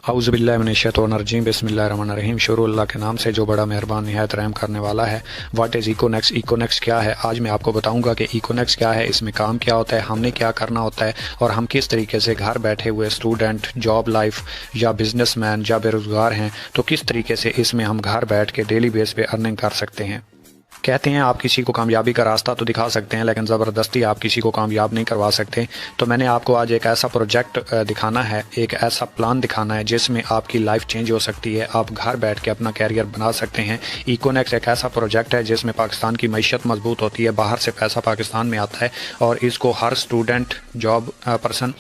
औज़ुबिल्लाहिमिनश्शैतानिर्रजीम बिस्मिल्लाहिर्रहमानिर्रहीम। शुरू अल्लाह के नाम से जो बड़ा मेहरबान निहायत रहम करने वाला है। What is इकोनेक्स? इकोनेक्स क्या है? आज मैं आपको बताऊंगा कि इकोनेक्स क्या है, इसमें काम क्या होता है, हमने क्या करना होता है और हम किस तरीके से घर बैठे हुए स्टूडेंट, जॉब लाइफ या बिजनेसमैन या बेरोज़गार हैं तो किस तरीके से इसमें हम घर बैठ के डेली बेस पे अर्निंग कर सकते हैं। कहते हैं आप किसी को कामयाबी का रास्ता तो दिखा सकते हैं लेकिन ज़बरदस्ती आप किसी को कामयाब नहीं करवा सकते। तो मैंने आपको आज एक ऐसा प्रोजेक्ट दिखाना है, एक ऐसा प्लान दिखाना है जिसमें आपकी लाइफ चेंज हो सकती है। आप घर बैठ के अपना कैरियर बना सकते हैं। इकोनेक्स एक ऐसा प्रोजेक्ट है जिसमें पाकिस्तान की मईशत मजबूत होती है, बाहर से पैसा पाकिस्तान में आता है और इसको हर स्टूडेंट, जॉब पर्सन,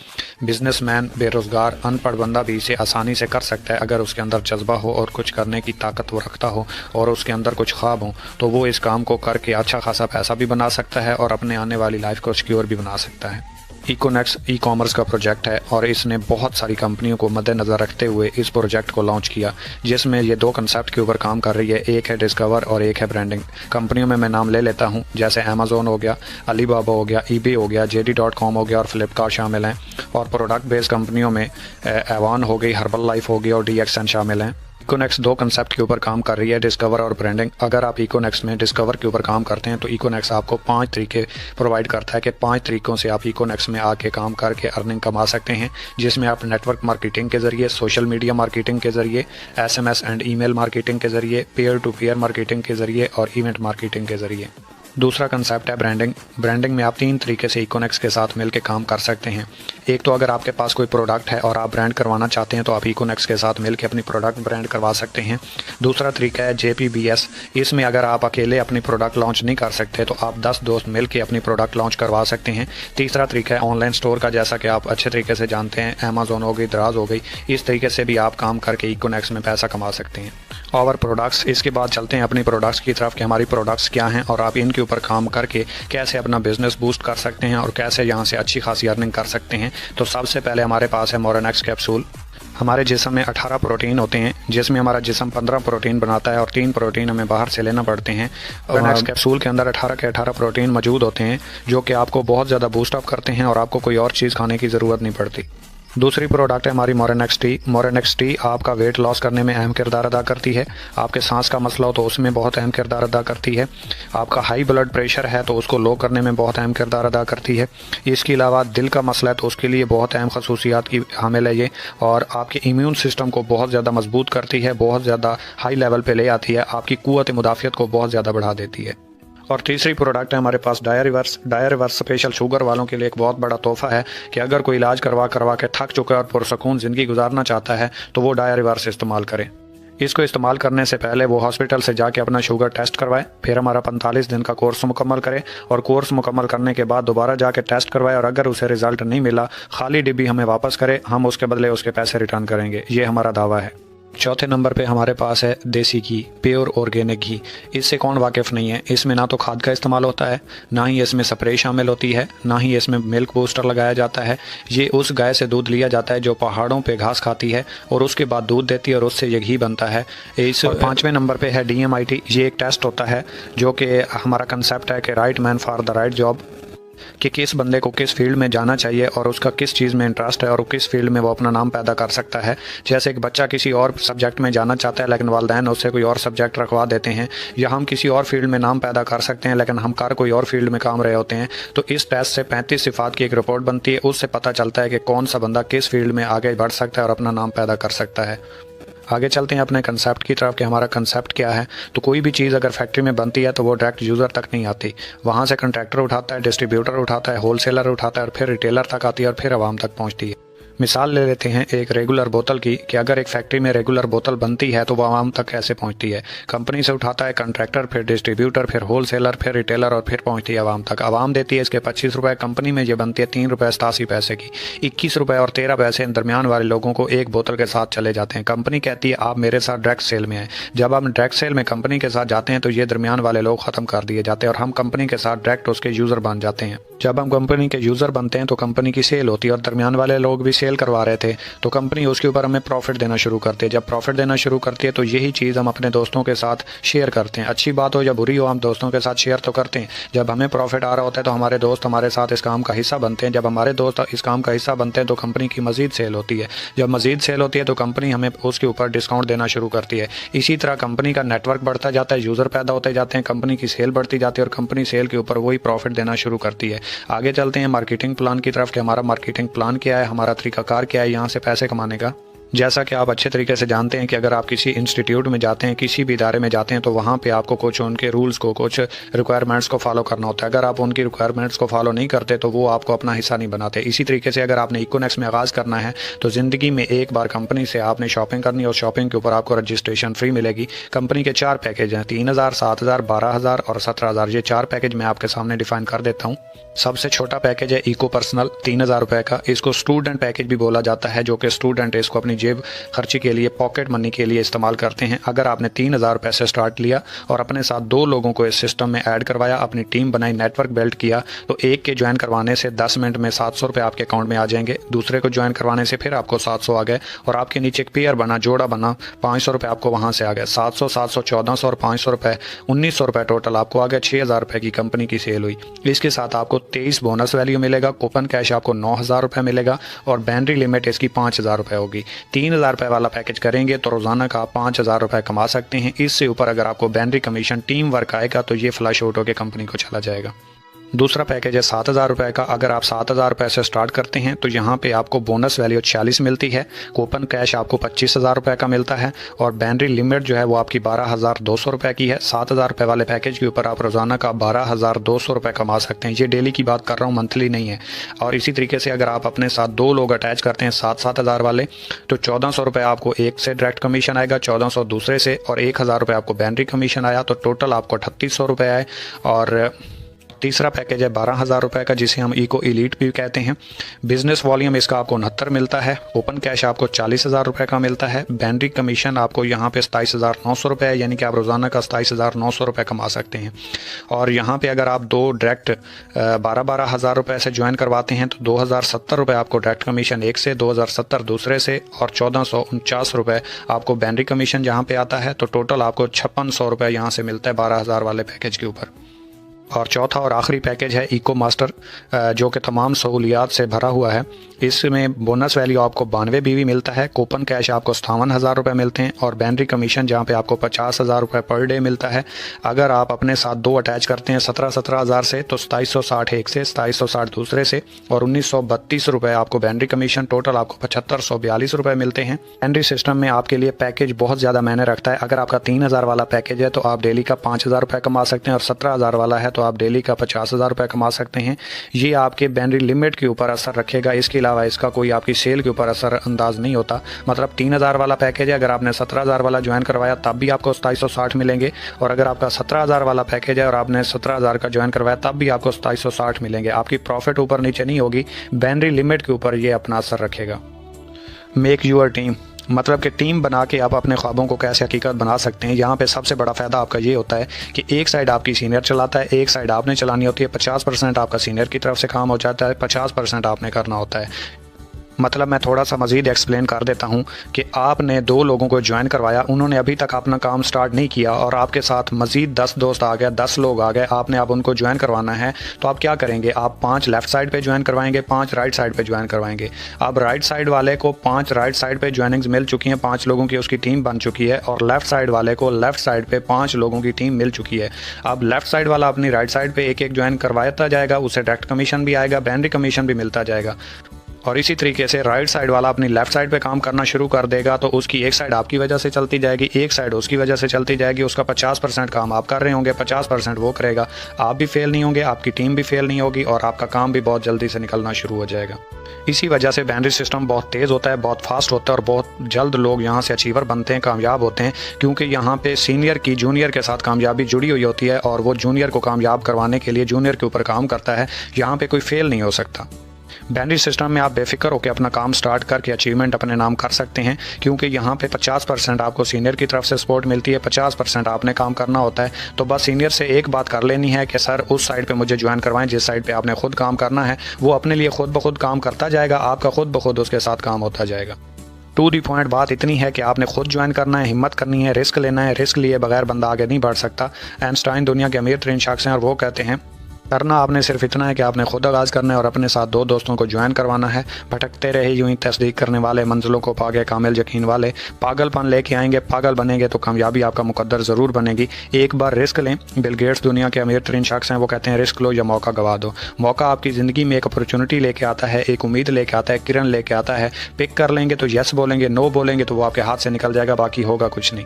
बिजनेसमैन, बेरोज़गार, अनपढ़ बंदा भी इसे आसानी से कर सकता है अगर उसके अंदर जज्बा हो और कुछ करने की ताकत वो रखता हो और उसके अंदर कुछ ख्वाब हो तो वो इस काम को करके अच्छा खासा पैसा भी बना सकता है और अपने आने वाली लाइफ को सिक्योर भी बना सकता है। इकोनेक्स ई कॉमर्स का प्रोजेक्ट है और इसने बहुत सारी कंपनियों को मद्देनज़र रखते हुए इस प्रोजेक्ट को लॉन्च किया जिसमें ये दो कंसेप्ट के ऊपर काम कर रही है। एक है डिस्कवर और एक है ब्रांडिंग। कंपनियों में मैं नाम ले लेता हूँ, जैसे अमेज़ोन हो गया, अलीबाबा हो गया, ईबे हो गया, JD.com हो गया और फ्लिपकार्ट शामिल हैं। और प्रोडक्ट बेस्ड कंपनियों में एवान हो गई, हर्बल लाइफ हो गई और DXN शामिल हैं। इकोनेक्स दो कंसेप्ट के ऊपर काम कर रही है, डिस्कवर और ब्रांडिंग। अगर आप इकोनेक्स में डिस्कवर के ऊपर काम करते हैं तो इकोनेक्स आपको 5 तरीके प्रोवाइड करता है कि 5 तरीकों से आप इकोनेक्स में आके काम करके अर्निंग कमा सकते हैं, जिसमें आप नेटवर्क मार्केटिंग के ज़रिए, सोशल मीडिया मार्केटिंग के ज़रिए, SMS एंड ईमेल मार्केटिंग के ज़रिए, पेयर टू पेयर मार्केटिंग के ज़रिए और इवेंट मार्केटिंग के ज़रिए। दूसरा कंसेप्ट है ब्रांडिंग। ब्रांडिंग में आप 3 तरीके से इकोनेक्स के साथ मिलकर काम कर सकते हैं। एक तो अगर आपके पास कोई प्रोडक्ट है और आप ब्रांड करवाना चाहते हैं तो आप इकोनेक्स के साथ मिलकर अपनी प्रोडक्ट ब्रांड करवा सकते हैं। दूसरा तरीका है JPBS। इसमें अगर आप अकेले अपनी प्रोडक्ट लॉन्च नहीं कर सकते तो आप 10 दोस्त मिलकर अपनी प्रोडक्ट लॉन्च करवा सकते हैं। तीसरा तरीका है ऑनलाइन स्टोर का, जैसा कि आप अच्छे तरीके से जानते हैं, अमेज़ोन हो गई, दराज हो गई। इस तरीके से भी आप काम करके इकोनेक्स में पैसा कमा सकते हैं। और प्रोडक्ट्स, इसके बाद चलते हैं अपनी प्रोडक्ट्स की तरफ कि हमारी प्रोडक्ट्स क्या हैं और आप इनके ऊपर काम करके कैसे अपना बिजनेस बूस्ट कर सकते हैं और कैसे यहाँ से अच्छी खासी अर्निंग कर सकते हैं। तो सबसे पहले हमारे पास है मोरेनेक्स कैप्सूल। हमारे जिस्म में 18 प्रोटीन होते हैं जिसमें हमारा जिस्म 15 प्रोटीन बनाता है और 3 प्रोटीन हमें बाहर से लेना पड़ते हैं। मोरेनेक्स कैप्सूल के अंदर 18 के 18 प्रोटीन मौजूद होते हैं जो कि आपको बहुत ज़्यादा बूस्ट अप करते हैं और आपको कोई और चीज़ खाने की ज़रूरत नहीं पड़ती। दूसरी प्रोडक्ट है हमारी मोरेनेक्स टी। मोरेनेक्स टी आपका वेट लॉस करने में अहम किरदार अदा करती है। आपके सांस का मसला हो तो उसमें बहुत अहम किरदार अदा करती है। आपका हाई ब्लड प्रेशर है तो उसको लो करने में बहुत अहम किरदार अदा करती है। इसके अलावा दिल का मसला है तो उसके लिए बहुत अहम खसूसियात की हामिल है ये, और आपके इम्यून सिस्टम को बहुत ज़्यादा मजबूत करती है, बहुत ज़्यादा हाई लेवल पर ले आती है, आपकी कुव्वत मुदाफ़ियत को बहुत ज़्यादा बढ़ा देती है। और तीसरी प्रोडक्ट है हमारे पास Dia Reverse. Dia Reverse special sugar वालों के लिए एक बहुत बड़ा तोहफा है कि अगर कोई इलाज करवा के थक चुका है और पुरसकून ज़िंदगी गुजारना चाहता है तो वो डाया रिवर्स इस्तेमाल करें। इसको इस्तेमाल करने से पहले वो हॉस्पिटल से जाके अपना शुगर टेस्ट करवाए, फिर हमारा 45 दिन का कोर्स मुकम्मल करे और कोर्स मुकम्मल करने के बाद दोबारा जाके टेस्ट करवाए और अगर उसे रिजल्ट नहीं मिला, खाली डिब्बी हमें वापस करे, हम उसके बदले उसके पैसे रिटर्न करेंगे। ये हमारा दावा है। चौथे नंबर पे हमारे पास है देसी घी, प्योर ऑर्गेनिक घी। इससे कौन वाकिफ़ नहीं है। इसमें ना तो खाद का इस्तेमाल होता है, ना ही इसमें स्प्रे शामिल होती है, ना ही इसमें मिल्क बूस्टर लगाया जाता है। ये उस गाय से दूध लिया जाता है जो पहाड़ों पे घास खाती है और उसके बाद दूध देती है और उससे ये घी बनता है। इस 5वें नंबर पे है DMIT। ये एक टेस्ट होता है जो कि हमारा कंसेप्ट है कि right man for the right job, कि किस बंदे को किस फील्ड में जाना चाहिए और उसका किस चीज़ में इंटरेस्ट है और किस फील्ड में वो अपना नाम पैदा कर सकता है। जैसे एक बच्चा किसी और सब्जेक्ट में जाना चाहता है लेकिन वालिदैन उससे कोई और सब्जेक्ट रखवा देते हैं, या हम किसी और फील्ड में नाम पैदा कर सकते हैं लेकिन हम कर कोई और फील्ड में काम रहे होते हैं। तो इस टेस्ट से 35 सिफात की एक रिपोर्ट बनती है, उससे पता चलता है कि कौन सा बंदा किस फील्ड में आगे बढ़ सकता है और अपना नाम पैदा कर सकता है। आगे चलते हैं अपने कंसेप्ट की तरफ कि हमारा कंसेप्ट क्या है। तो कोई भी चीज़ अगर फैक्ट्री में बनती है तो वो डायरेक्ट यूज़र तक नहीं आती, वहाँ से कंट्रैक्टर उठाता है, डिस्ट्रीब्यूटर उठाता है, होलसेलर उठाता है और फिर रिटेलर तक आती है और फिर आवाम तक पहुँचती है। मिसाल ले लेते हैं एक रेगुलर बोतल की कि अगर एक फैक्ट्री में रेगुलर बोतल बनती है तो वो आवाम तक कैसे पहुंचती है। कंपनी से उठाता है कंट्रैक्टर, फिर डिस्ट्रीब्यूटर, फिर होलसेलर, फिर रिटेलर और फिर पहुंचती है आवाम तक। आवाम देती है इसके 25 रुपये, कंपनी में ये बनती है 3 रुपये 87 पैसे की। 21 रुपये और 13 पैसे इन दरमियान वाले लोगों को एक बोतल के साथ चले जाते हैं। कंपनी कहती है आप मेरे साथ डायरेक्ट सेल में आए। जब आप डायरेक्ट सेल में कंपनी के साथ जाते हैं तो ये दरमियान वाले लोग ख़त्म कर दिए जाते हैं और हम कंपनी के साथ डायरेक्ट उसके यूज़र बन जाते हैं। जब हम कंपनी के यूज़र बनते हैं तो कंपनी की सेल होती है और दरमियान वाले लोग भी सेल करवा रहे थे तो कंपनी उसके ऊपर हमें प्रॉफिट देना शुरू करती है। जब प्रॉफिट देना शुरू करती है तो यही चीज़ हम अपने दोस्तों के साथ शेयर करते हैं। अच्छी बात हो या बुरी हो, हम दोस्तों के साथ शेयर तो करते हैं। जब हमें प्रॉफिट आ रहा होता है तो हमारे दोस्त हमारे साथ इस काम का हिस्सा बनते हैं। जब हमारे दोस्त इस काम का हिस्सा बनते हैं तो कंपनी की मज़ीद सेल होती है। जब मज़ीद सेल होती है तो कंपनी हमें उसके ऊपर डिस्काउंट देना शुरू करती है। इसी तरह कंपनी का नेटवर्क बढ़ता जाता है, यूज़र पैदा होते जाते हैं, कंपनी की सेल बढ़ती जाती है और कंपनी सेल के ऊपर वही प्रॉफिट देना शुरू करती है। आगे चलते हैं मार्केटिंग प्लान की तरफ कि हमारा मार्केटिंग प्लान क्या है, हमारा तरीकाकार क्या है यहाँ से पैसे कमाने का। जैसा कि आप अच्छे तरीके से जानते हैं कि अगर आप किसी इंस्टीट्यूट में जाते हैं, किसी भी इदारे में जाते हैं तो वहाँ पे आपको कुछ उनके रूल्स को, कुछ रिक्वायरमेंट्स को फॉलो करना होता है। अगर आप उनकी रिक्वायरमेंट्स को फॉलो नहीं करते तो वो आपको अपना हिस्सा नहीं बनाते। इसी तरीके से अगर आपने इकोनेक्स में आगाज़ करना है तो ज़िंदगी में एक बार कंपनी से आपने शॉपिंग करनी है और शॉपिंग के ऊपर आपको रजिस्ट्रेशन फ्री मिलेगी। कंपनी के 4 पैकेज हैं, 3000, 7000, 12000 और 17000। ये 4 पैकेज मैं आपके सामने डिफाइन कर देता हूँ। सबसे छोटा पैकेज है इको पर्सनल, 3000 रुपये का। इसको स्टूडेंट पैकेज भी बोला जाता है, जो कि स्टूडेंट इसको अपनी जेब खर्ची के लिए, पॉकेट मनी के लिए इस्तेमाल करते हैं। अगर आपने 3000 रुपये से स्टार्ट लिया और अपने साथ 2 लोगों को इस सिस्टम में ऐड करवाया, अपनी टीम बनाई, नेटवर्क बिल्ड किया, तो एक के ज्वाइन करवाने से 10 मिनट में 700 रुपये आपके अकाउंट में आ जाएंगे। दूसरे को ज्वाइन करवाने से फिर आपको 700 आ गए और आपके नीचे एक पेयर बना, जोड़ा बना, 500 रुपये आपको वहाँ से आ गए। 700, 700, 1400 और 500 रुपये, 1900 रुपये टोटल आपको आ गए। 6000 रुपये की कंपनी की सेल हुई। इसके साथ आपको 23 बोनस वैल्यू मिलेगा, कूपन कैश आपको 9000 रुपये मिलेगा और बैटरी लिमिट इसकी 5000 रुपये होगी। 3000 रुपये वाला पैकेज करेंगे तो रोजाना का 5000 रुपये कमा सकते हैं। इससे ऊपर अगर आपको बैटरी कमीशन, टीम वर्क आएगा तो ये फ्लश आउट होकर कंपनी को चला जाएगा। दूसरा पैकेज है 7000 रुपये का। अगर आप 7000 रुपये से स्टार्ट करते हैं तो यहाँ पे आपको बोनस वैल्यू 46 मिलती है, कूपन कैश आपको 25000 रुपये का मिलता है और बैटरी लिमिट जो है वो आपकी 12200 रुपये की है। 7000 रुपये वाले पैकेज के ऊपर आप रोज़ाना का 12200 रुपये कमा सकते हैं। ये डेली की बात कर रहा हूँ, मंथली नहीं है। और इसी तरीके से अगर आप अपने साथ 2 लोग अटैच करते हैं 7-7000 वाले, तो 1400 रुपये आपको एक से डायरेक्ट कमीशन आएगा, 1400 दूसरे से और 1000 रुपये आपको बैटरी कमीशन आया, तो टोटल आपको 3800 रुपये आए। और तीसरा पैकेज है 12000 रुपये का, जिसे हम इको एलीट भी कहते हैं। बिजनेस वॉल्यूम इसका आपको 69 मिलता है, ओपन कैश आपको 40000 रुपये का मिलता है, बैटरी कमीशन आपको यहाँ पे 27900 रुपये है, यानी कि आप रोज़ाना का 27900 रुपये कमा सकते हैं। और यहाँ पे अगर आप 2 डायरेक्ट 12,000 रुपये से ज्वाइन करवाते हैं तो 2070 रुपये आपको डायरेक्ट कमीशन एक से, 2070 दूसरे से और 1449 रुपये आपको बैटरी कमीशन जहाँ पे आता है। तो टोटल आपको 5600 रुपये यहाँ से मिलता है 12000 वाले पैकेज के ऊपर। और चौथा और आखिरी पैकेज है इको मास्टर, जो कि तमाम सहूलियात से भरा हुआ है। इसमें बोनस वैल्यू आपको 92 बीवी मिलता है, कूपन कैश आपको 57,000 रुपये मिलते हैं और बैटरी कमीशन जहां पे आपको 50,000 रुपये पर डे मिलता है। अगर आप अपने साथ 2 अटैच करते हैं 17,000 से, तो 2760 एक से, 2760 दूसरे से और 1932 रुपये आपको बैटरी कमीशन, टोटल आपको 7542 रुपये मिलते हैं। बैटरी सिस्टम में आपके लिए पैकेज बहुत ज़्यादा मायने रखता है। अगर आपका 3000 वाला पैकेज है तो आप डेली का 5000 रुपये कमा सकते हैं और 17000 वाला है तो आप डेली का 50,000 रुपये कमा सकते हैं। ये आपके बैटरी लिमिट के ऊपर असर रखेगा, इसके अलावा इसका कोई आपकी सेल के ऊपर असर अंदाज नहीं होता। मतलब 3000 वाला पैकेज है, अगर आपने 17000 वाला ज्वाइन करवाया तब भी आपको 2760 मिलेंगे, और अगर आपका 17000 वाला पैकेज है और आपने 17000 का ज्वाइन करवाया तब भी आपको 2760 मिलेंगे। आपकी प्रॉफिट ऊपर नीचे नहीं होगी, बैटरी लिमिट के ऊपर ये अपना असर रखेगा। मेक यूर टीम, मतलब कि टीम बना के आप अपने ख्वाबों को कैसे हकीकत बना सकते हैं। यहाँ पे सबसे बड़ा फ़ायदा आपका ये होता है कि एक साइड आपकी सीनियर चलाता है, एक साइड आपने चलानी होती है। 50% आपका सीनियर की तरफ से काम हो जाता है, 50% आपने करना होता है। मतलब मैं थोड़ा सा मज़ीद एक्सप्लेन कर देता हूँ कि आपने 2 लोगों को ज्वाइन करवाया, उन्होंने अभी तक अपना काम स्टार्ट नहीं किया और आपके साथ मज़ीद 10 दोस्त आ गए, 10 लोग आ गए, आपने अब उनको ज्वाइन करवाना है। तो आप क्या करेंगे, आप 5 लेफ़्ट साइड पे ज्वाइन करवाएंगे, 5 राइट साइड पे ज्वाइन करवाएंगे। अब राइट साइड वाले को 5 राइट साइड पे ज्वाइनिंग्स मिल चुकी हैं, 5 लोगों की उसकी टीम बन चुकी है, और लेफ़्ट साइड वाले को लेफ़्ट साइड पे 5 लोगों की टीम मिल चुकी है। अब लेफ़्ट साइड वाला अपनी राइट साइड पे एक ज्वाइन करवाता जाएगा, उसे डायरेक्ट कमीशन भी आएगा, बैटरी कमीशन भी मिलता जाएगा। और इसी तरीके से राइट साइड वाला अपनी लेफ्ट साइड पे काम करना शुरू कर देगा, तो उसकी एक साइड आपकी वजह से चलती जाएगी, एक साइड उसकी वजह से चलती जाएगी। उसका 50% काम आप कर रहे होंगे, 50% वो करेगा। आप भी फेल नहीं होंगे, आपकी टीम भी फेल नहीं होगी और आपका काम भी बहुत जल्दी से निकलना शुरू हो जाएगा। इसी वजह से बैटरी सिस्टम बहुत तेज़ होता है, बहुत फास्ट होता है और बहुत जल्द लोग यहाँ से अचीवर बनते हैं, कामयाब होते हैं, क्योंकि यहाँ पे सीनियर की जूनियर के साथ कामयाबी जुड़ी हुई होती है और वो जूनियर को कामयाब करवाने के लिए जूनियर के ऊपर काम करता है। यहाँ पे कोई फेल नहीं हो सकता। बाइनरी सिस्टम में आप बेफिक्र होकर अपना काम स्टार्ट करके अचीवमेंट अपने नाम कर सकते हैं, क्योंकि यहाँ पे 50% आपको सीनियर की तरफ से सपोर्ट मिलती है, 50% आपने काम करना होता है। तो बस सीनियर से एक बात कर लेनी है कि सर उस साइड पे मुझे ज्वाइन करवाएं जिस साइड पे आपने खुद काम करना है। वो अपने लिए खुद ब खुद काम करता जाएगा, आपका खुद ब खुद उसके साथ काम होता जाएगा। टू दी पॉइंट बात इतनी है कि आपने खुद ज्वाइन करना है, हिम्मत करनी है, रिस्क लेना है। रिस्क लिए बगैर बंदा आगे नहीं बढ़ सकता। आइंस्टाइन दुनिया के अमीर तरीन शख्स हैं और वो कहते हैं करना आपने सिर्फ इतना है कि आपने खुद आगाज़ करना है और अपने साथ 2 दोस्तों को ज्वाइन करवाना है। भटकते रहे यूं ही तस्दीक करने वाले, मंजिलों को पागे कामिल यकीन वाले। पागलपन लेके आएंगे, पागल बनेंगे तो कामयाबी आपका मुकद्दर ज़रूर बनेगी। एक बार रिस्क लें। बिल गेट्स दुनिया के अमीर तरीन शख्स हैं, वो कहते हैं रिस्क लो या मौका गवा दो। मौका आपकी ज़िंदगी में एक अपॉर्चुनिटी लेके आता है, एक उम्मीद लेके आता है, किरण लेके आता है। पिक कर लेंगे तो यस बोलेंगे, नो बोलेंगे तो वो आपके हाथ से निकल जाएगा, बाकी होगा कुछ नहीं।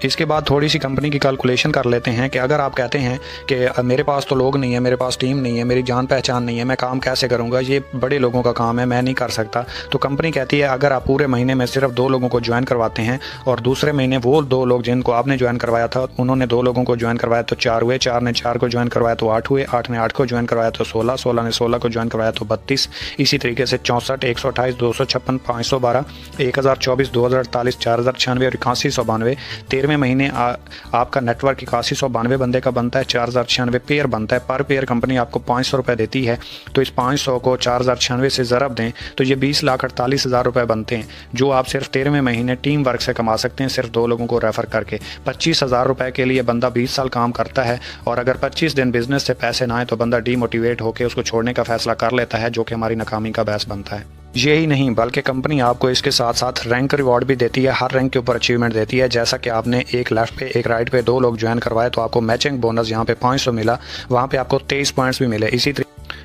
इसके बाद थोड़ी सी कंपनी की कैलकुलेशन कर लेते हैं कि अगर आप कहते हैं कि मेरे पास तो लोग नहीं है, मेरे पास टीम नहीं है, मेरी जान पहचान नहीं है, मैं काम कैसे करूंगा, ये बड़े लोगों का काम है, मैं नहीं कर सकता। तो कंपनी कहती है अगर आप पूरे महीने में सिर्फ 2 लोगों को ज्वाइन करवाते हैं और दूसरे महीने वो 2 लोग जिनको आपने ज्वाइन करवाया था उन्होंने 2 लोगों को ज्वाइन करवाया तो 4 हुए, 4 ने 4 को ज्वाइन करवाया तो 8 हुए, 8 ने 8 को ज्वाइन करवाया तो 16, 16 ने 16 को ज्वाइन करवाया तो 32। इसी तरीके से 64, 128, 256, 512, 1024, 2048, 4096 और 8192। 13वें महीने आपका नेटवर्क 8192 बंदे का बनता है, 4096 पेयर बनता है। पर पेयर कंपनी आपको 500 रुपये देती है, तो इस 500 को 4096 से ज़रब दें तो ये 20,48,000 रुपये बनते हैं, जो आप सिर्फ 13वें महीने टीम वर्क से कमा सकते हैं, सिर्फ 2 लोगों को रेफ़र करके। 25,000 रुपये के लिए बंदा 20 साल काम करता है और अगर 25 दिन बिजनेस से पैसे ना आए तो बंदा डीमोटिवेट होकर उसको छोड़ने का फैसला कर लेता है, जो कि हमारी नाकामी का बायस बनता है। यही नहीं बल्कि कंपनी आपको इसके साथ साथ रैंक रिवॉर्ड भी देती है, हर रैंक के ऊपर अचीवमेंट देती है। जैसा कि आपने एक लेफ्ट पे एक राइट पे 2 लोग ज्वाइन करवाए तो आपको मैचिंग बोनस यहाँ पे 500 मिला, वहाँ पे आपको 23 पॉइंट्स भी मिले।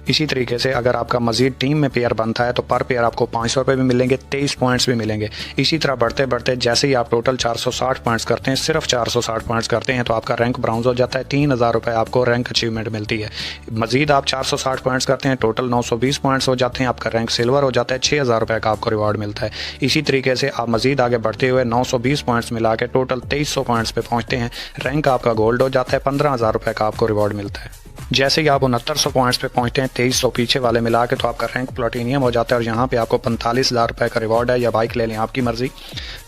इसी तरीके से अगर आपका मजीद टीम में पेयर बनता है तो पर पेयर आपको 500 रुपये भी मिलेंगे, 23 पॉइंट्स भी मिलेंगे। इसी तरह बढ़ते बढ़ते जैसे ही आप टोटल 460 पॉइंट्स करते हैं, सिर्फ 460 पॉइंट्स करते हैं तो आपका रैंक ब्राउन्ज हो जाता है, 3000 रुपये आपको रैंक अचीवमेंट मिलती है। मजीद आप 460 पॉइंट्स करते हैं, टोटल 920 पॉइंट्स हो जाते हैं, आपका रैंक सिल्वर हो जाता है, 6000 रुपये का आपको रिवॉर्ड मिलता है। इसी तरीके से आप मजीद आगे बढ़ते हुए 920 पॉइंट्स मिला के टोटल 2300 पॉइंट्स पे पहुँचते हैं, रैंक आपका गोल्ड हो जाता है, 15,000 रुपये का आपको रिवॉर्ड मिलता है। जैसे ही आप 6900 पॉइंट्स पे पहुंचते हैं, 2300 पीछे वाले मिला के, तो आपका रैंक प्लेटिनियम हो जाता है और यहाँ पे आपको 45,000 रुपये का रिवॉर्ड है, या बाइक ले लें आपकी मर्जी।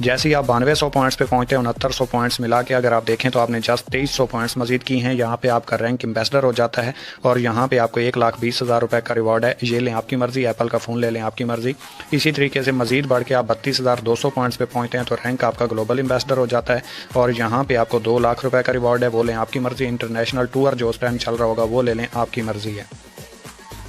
जैसे ही आप 9200 पॉइंट्स पे पहुंचते हैं, 6900 पॉइंट्स मिला के अगर आप देखें तो आपने जस्ट 2300 पॉइंट्स मजीद की हैं, यहाँ पे आपका रैंक एम्बेसडर हो जाता है और यहाँ पे आपको 1,20,000 रुपये का रिवॉर्ड है। ये लें आपकी मर्जी, एप्पल का फ़ोन ले लें आपकी मर्जी। इसी तरीके से मजीद बढ़ के आप 32,200 पॉइंट्स पे पहुँचते हैं तो रैंक आपका ग्लोबल एम्बेसडर हो जाता है और यहाँ पे आपको 2 लाख रुपये का रिवॉर्ड है, वो लें आपकी मर्जी। इंटरनेशनल टूर जो उस टाइम चल रहा होगा वो ले लें आपकी मर्जी है।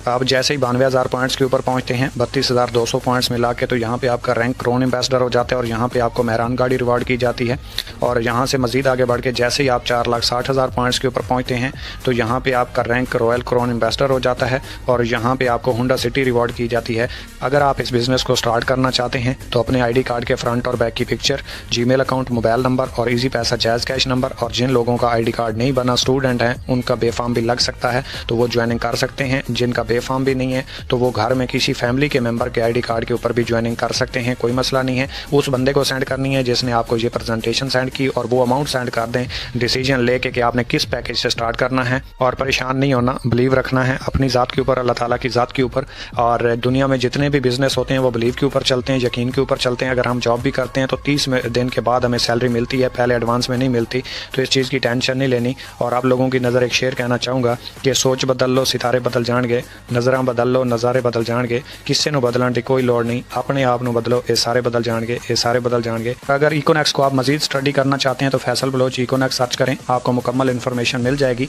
आप जैसे ही 92,000 पॉइंट्स के ऊपर पहुंचते हैं, 32,200 पॉइंट्स मिला के, तो यहाँ पे आपका रैंक क्रोन एम्बेसडर हो जाता है और यहाँ पे आपको मेहरान गाड़ी रिवॉर्ड की जाती है। और यहाँ से मजीद आगे बढ़ के जैसे ही आप 4,60,000 पॉइंट्स के ऊपर पहुँचते हैं तो यहाँ पे आपका रैंक रॉयल क्रोन एम्बेसडर हो जाता है और यहाँ पे आपको होंडा सिटी रिवॉर्ड की जाती है। अगर आप इस बिज़नेस को स्टार्ट करना चाहते हैं तो अपने ID कार्ड के फ्रंट और बैक की picture, Gmail account, mobile number और ईजी पैसा जायज़ कैश नंबर, और जिन लोगों का ID कार्ड नहीं बना, स्टूडेंट हैं, उनका बेफार्म भी लग सकता है तो वो ज्वाइनिंग कर सकते हैं। जिनका बेफार्म भी नहीं है तो वो घर में किसी फैमिली के मेंबर के ID कार्ड के ऊपर भी ज्वाइनिंग कर सकते हैं, कोई मसला नहीं है। उस बंदे को सेंड करनी है जिसने आपको ये प्रेजेंटेशन सेंड की और वो अमाउंट सेंड कर दें, डिसीजन लेके कि आपने किस पैकेज से स्टार्ट करना है। और परेशान नहीं होना, बिलीव रखना है अपनी ज़ात के ऊपर, अल्लाह ताला की ज़ात के ऊपर। और दुनिया में जितने भी बिज़नेस होते हैं वो बिलीव के ऊपर चलते हैं, यकीन के ऊपर चलते हैं। अगर हम जॉब भी करते हैं तो 30 दिन के बाद हमें सैलरी मिलती है, पहले एडवांस में नहीं मिलती, तो इस चीज़ की टेंशन नहीं लेनी। और आप लोगों की नज़र एक शेर कहना चाहूँगा कि सोच बदल लो सितारे बदल जाएंगे, नज़रां बदल लो नज़ारे बदल जाएंगे, किसी को बदलने की कोई लोड़ नहीं, अपने आप को बदलो, ये सारे बदल जाएंगे, ये सारे बदल जाएंगे। अगर इकोनेक्स को आप मजीद स्टडी करना चाहते हैं तो फैसल बलोच इकोनेक्स सर्च करें, आपको मुकम्मल इन्फॉर्मेशन मिल जाएगी।